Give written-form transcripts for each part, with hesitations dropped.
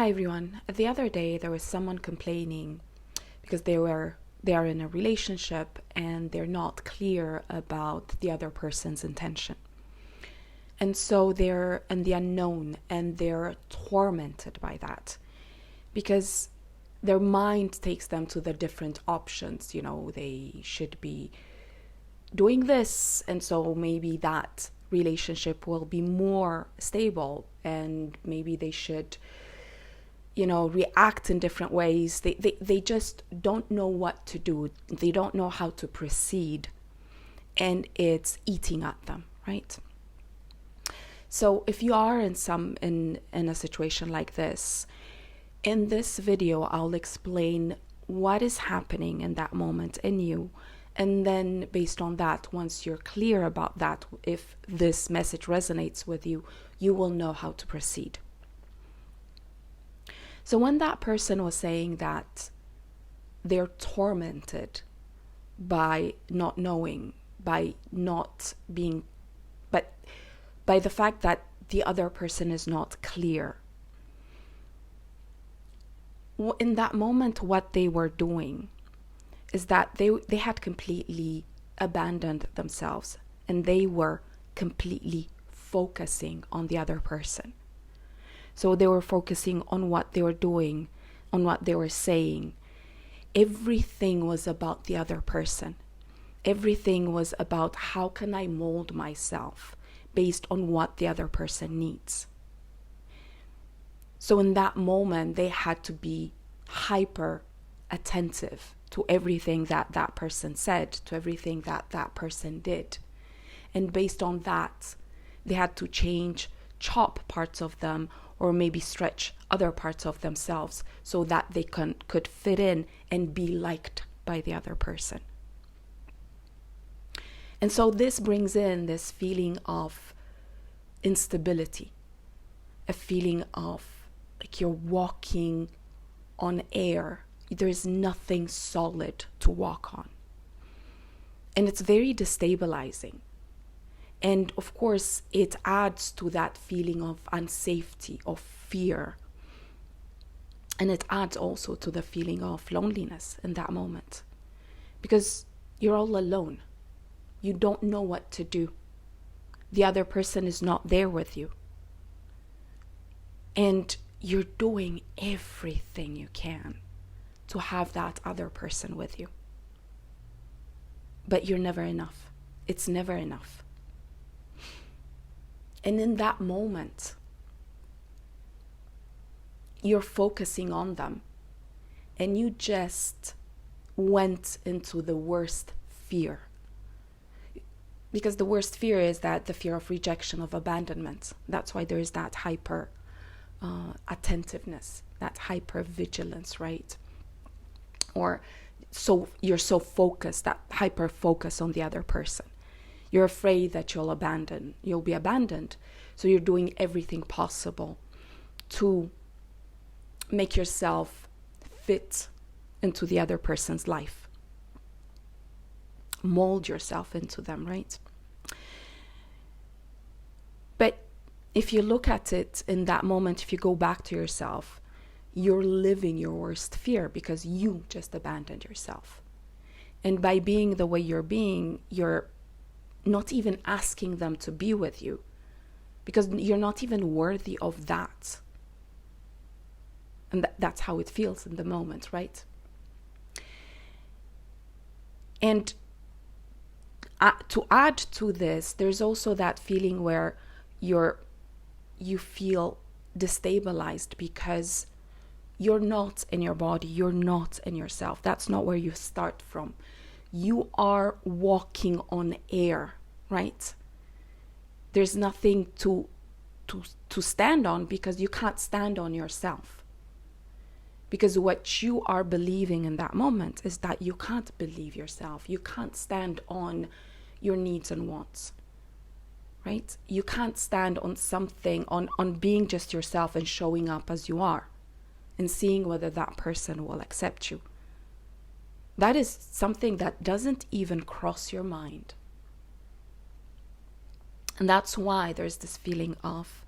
Hi everyone. The other day there was someone complaining because they are in a relationship and they're not clear about the other person's intention. And so they're in the unknown and they're tormented by that because their mind takes them to the different options. They should be doing this, and so maybe that relationship will be more stable, and maybe they should react in different ways. They just don't know what to do. They don't know how to proceed, and it's eating at them, right? So if you are in a situation like this, in this video I'll explain what is happening in that moment in you, and then based on that, once you're clear about that, if this message resonates with you, you will know how to proceed. So when that person was saying that they're tormented by not knowing, by not being, but by the fact that the other person is not clear, in that moment what they were doing is that they had completely abandoned themselves, and they were completely focusing on the other person. So they were focusing on what they were doing, on what they were saying. Everything was about the other person. Everything was about how can I mold myself based on what the other person needs. So in that moment, they had to be hyper attentive to everything that that person said, to everything that that person did. And based on that, they had to chop parts of them, or maybe stretch other parts of themselves so that they could fit in and be liked by the other person. And so this brings in this feeling of instability, a feeling of like you're walking on air. There's nothing solid to walk on. And it's very destabilizing. And of course, it adds to that feeling of unsafety, of fear. And it adds also to the feeling of loneliness in that moment. Because you're all alone. You don't know what to do. The other person is not there with you. And you're doing everything you can to have that other person with you. But you're never enough. It's never enough. And in that moment, you're focusing on them, and you just went into the worst fear. Because the worst fear is that the fear of rejection, of abandonment. That's why there is that hyper attentiveness, that hyper vigilance, right? Or so you're so focused, that hyper focus on the other person. You're afraid that you'll be abandoned. So you're doing everything possible to make yourself fit into the other person's life. Mold yourself into them, right? But if you look at it in that moment, if you go back to yourself, you're living your worst fear because you just abandoned yourself. And by being the way you're being, you're not even asking them to be with you because you're not even worthy of that. And that's how it feels in the moment, right? And to add to this, there's also that feeling where you feel destabilized because you're not in your body, you're not in yourself. That's not where you start from. You are walking on air, right? There's nothing to stand on because you can't stand on yourself. Because what you are believing in that moment is that you can't believe yourself. You can't stand on your needs and wants, right? You can't stand on something, on being just yourself and showing up as you are and seeing whether that person will accept you. That is something that doesn't even cross your mind. And that's why there's this feeling of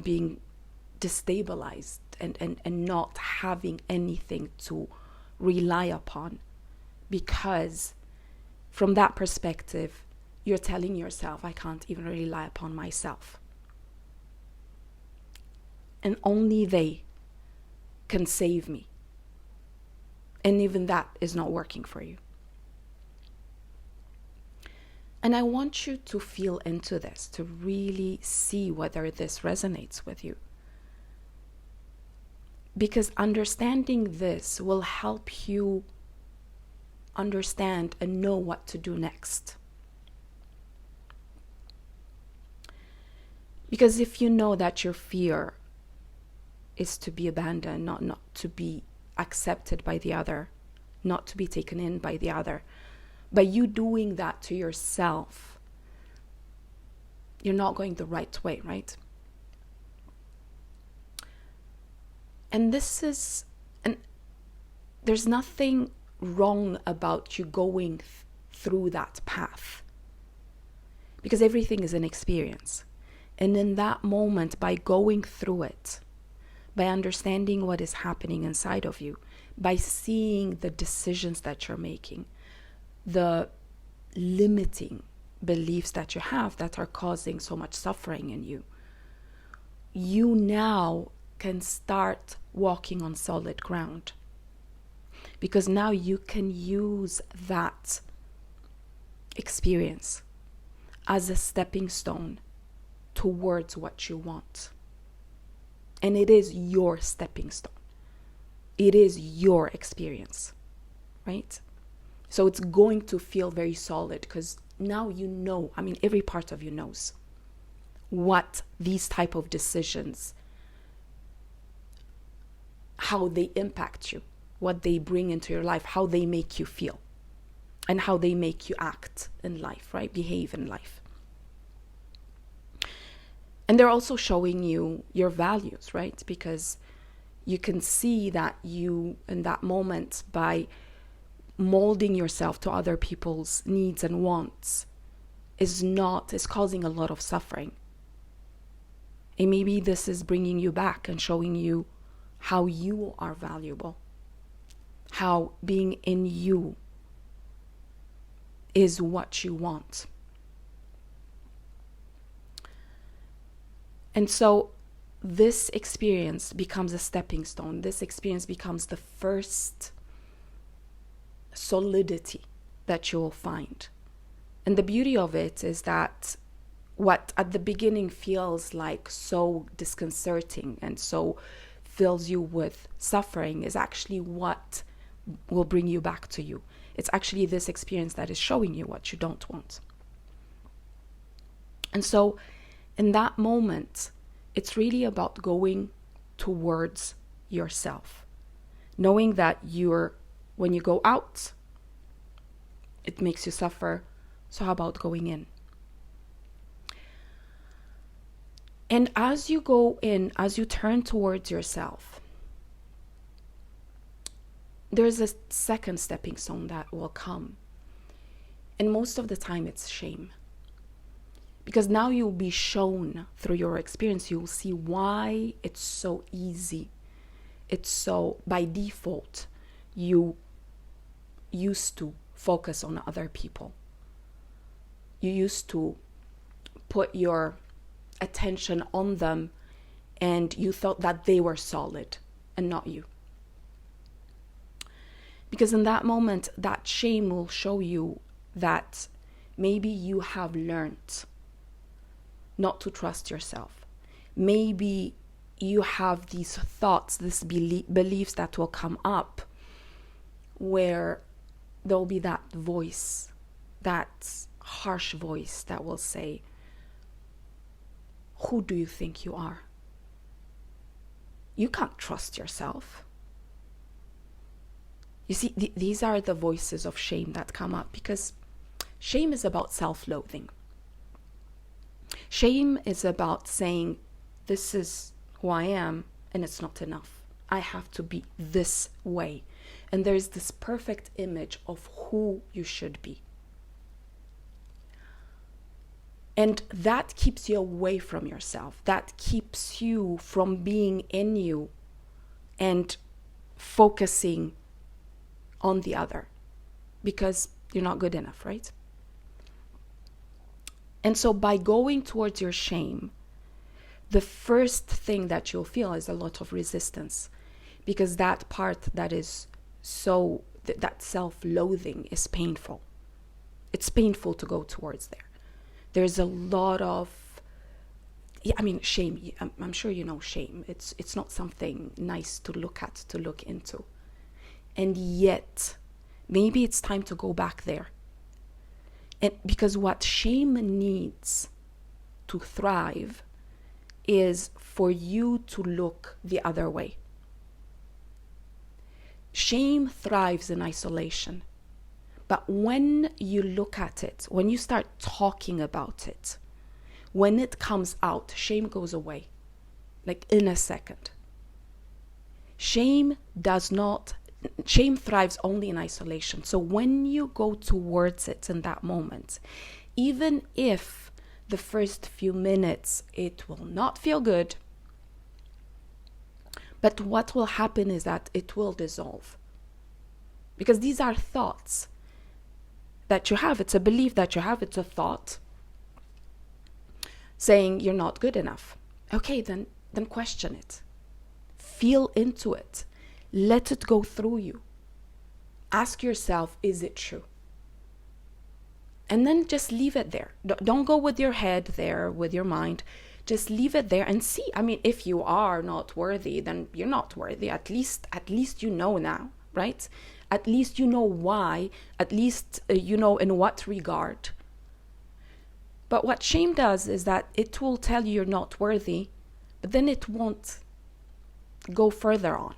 being destabilized and not having anything to rely upon, because from that perspective, you're telling yourself, I can't even rely upon myself. And only they can save me. And even that is not working for you. And I want you to feel into this, to really see whether this resonates with you. Because understanding this will help you understand and know what to do next. Because if you know that your fear is to be abandoned, not to be accepted by the other, not to be taken in by the other, by you doing that to yourself, you're not going the right way, right? And there's nothing wrong about you going through that path, because everything is an experience. And in that moment, by going through it, by understanding what is happening inside of you, by seeing the decisions that you're making, the limiting beliefs that you have that are causing so much suffering in you, you now can start walking on solid ground. Because now you can use that experience as a stepping stone towards what you want. And it is your stepping stone. It is your experience, right? So it's going to feel very solid, because now you know, every part of you knows what these type of decisions, how they impact you, what they bring into your life, how they make you feel, and how they make you act in life, right? Behave in life. And they're also showing you your values, right? Because you can see that you, in that moment, by molding yourself to other people's needs and wants, is causing a lot of suffering. And maybe this is bringing you back and showing you how you are valuable, how being in you is what you want. And so this experience becomes a stepping stone. This experience becomes the first solidity that you will find. And the beauty of it is that what at the beginning feels like so disconcerting and so fills you with suffering is actually what will bring you back to you. It's actually this experience that is showing you what you don't want. And so in that moment, it's really about going towards yourself, knowing that when you go out, it makes you suffer. So how about going in? And as you go in, as you turn towards yourself, there's a second stepping stone that will come. And most of the time it's shame. Because now you'll be shown through your experience, you'll see why it's so easy. It's so, by default, you used to focus on other people. You used to put your attention on them, and you thought that they were solid and not you. Because in that moment, that shame will show you that maybe you have learned not to trust yourself. Maybe you have these thoughts, these beliefs that will come up, where there'll be that voice, that harsh voice that will say, who do you think you are? You can't trust yourself. You see, these are the voices of shame that come up, because shame is about self-loathing. Shame is about saying, this is who I am, and it's not enough. I have to be this way. And there's this perfect image of who you should be. And that keeps you away from yourself. That keeps you from being in you and focusing on the other, because you're not good enough, right? And so by going towards your shame, the first thing that you'll feel is a lot of resistance, because that part that is so, that self-loathing is painful. It's painful to go towards there. There's a lot of, shame. I'm sure you know shame. It's not something nice to look at, to look into. And yet, maybe it's time to go back there. And because what shame needs to thrive is for you to look the other way. Shame thrives in isolation. But when you look at it, when you start talking about it, when it comes out, shame goes away, like in a second. Shame thrives only in isolation. So when you go towards it in that moment, even if the first few minutes it will not feel good, but what will happen is that it will dissolve. Because these are thoughts that you have. It's a belief that you have. It's a thought saying you're not good enough. Okay, then question it. Feel into it. Let it go through you. Ask yourself, is it true? And then just leave it there. Don't go with your head there, with your mind. Just leave it there and see. If you are not worthy, then you're not worthy. At least you know now, right? At least you know why. At least you know in what regard. But what shame does is that it will tell you you're not worthy, but then it won't go further on.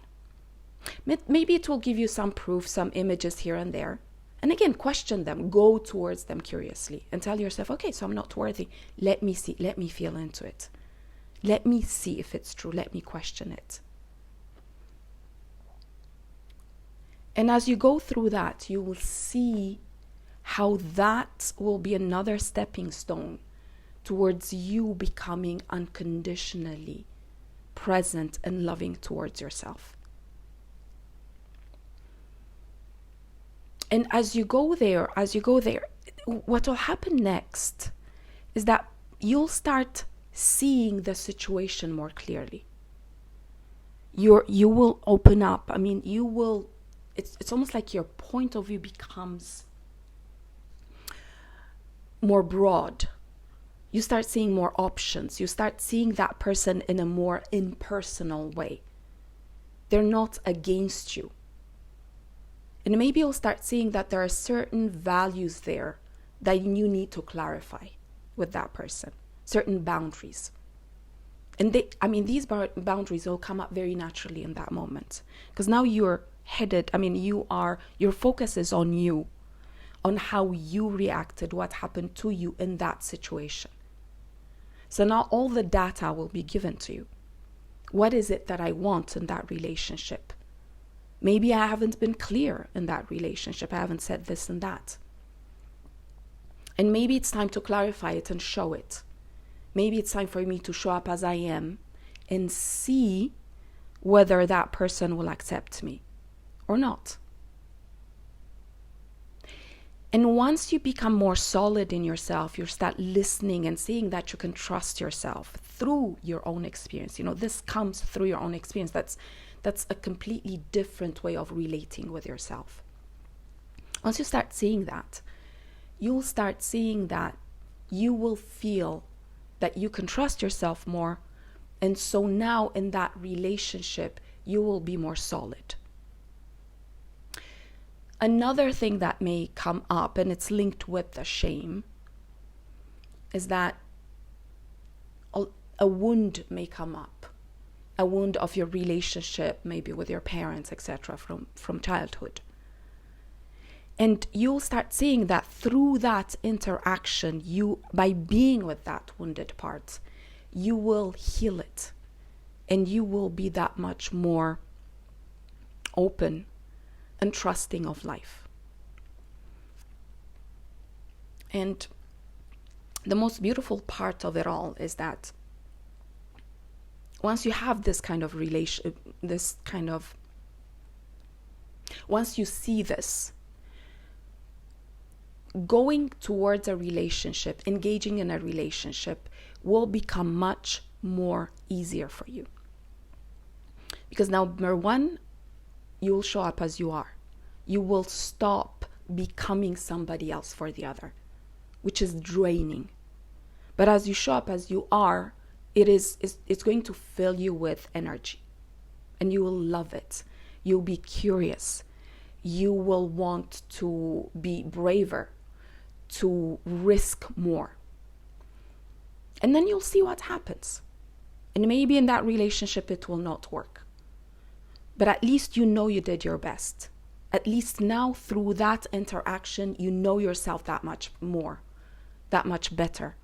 Maybe it will give you some proof, some images here and there. And again, question them, go towards them curiously and tell yourself, okay, so I'm not worthy. Let me see, let me feel into it. Let me see if it's true. Let me question it. And as you go through that, you will see how that will be another stepping stone towards you becoming unconditionally present and loving towards yourself. And as you go there, what will happen next is that you'll start seeing the situation more clearly. You will open up. It's almost like your point of view becomes more broad. You start seeing more options. You start seeing that person in a more impersonal way. They're not against you. And maybe you'll start seeing that there are certain values there that you need to clarify with that person, certain boundaries. And these boundaries will come up very naturally in that moment, because now you're headed, your focus is on you, on how you reacted, what happened to you in that situation. So now all the data will be given to you. What is it that I want in that relationship? Maybe I haven't been clear in that relationship. I haven't said this and that. And maybe it's time to clarify it and show it. Maybe it's time for me to show up as I am and see whether that person will accept me or not. And once you become more solid in yourself, you start listening and seeing that you can trust yourself through your own experience. This comes through your own experience. That's a completely different way of relating with yourself. Once you start seeing that, you'll start seeing that you will feel that you can trust yourself more. And so now in that relationship, you will be more solid. Another thing that may come up, and it's linked with the shame, is that a wound may come up. A wound of your relationship, maybe with your parents, etc., from childhood. And you'll start seeing that through that interaction, by being with that wounded part, you will heal it. And you will be that much more open and trusting of life. And the most beautiful part of it all is that once you have this kind of once you see this, going towards a relationship, engaging in a relationship will become much more easier for you. Because now, number one, you will show up as you are. You will stop becoming somebody else for the other, which is draining. But as you show up as you are, it's going to fill you with energy, and you will love it. You'll be curious. You will want to be braver, to risk more. And then you'll see what happens. And maybe in that relationship it will not work. But at least you know you did your best. At least now through that interaction, you know yourself that much more, that much better.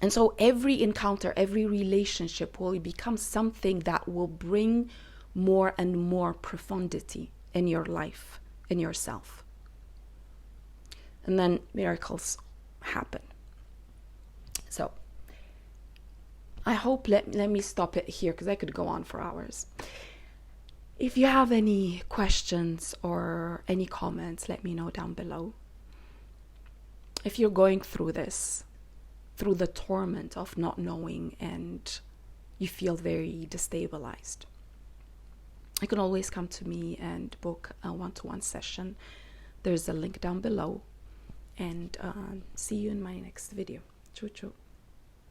And so every encounter, every relationship will become something that will bring more and more profundity in your life, in yourself. And then miracles happen. So I hope, let me stop it here because I could go on for hours. If you have any questions or any comments, let me know down below. If you're going through this, through the torment of not knowing, and you feel very destabilized, you can always come to me and book a one-to-one session. There's a link down below. And see you in my next video. Choo choo.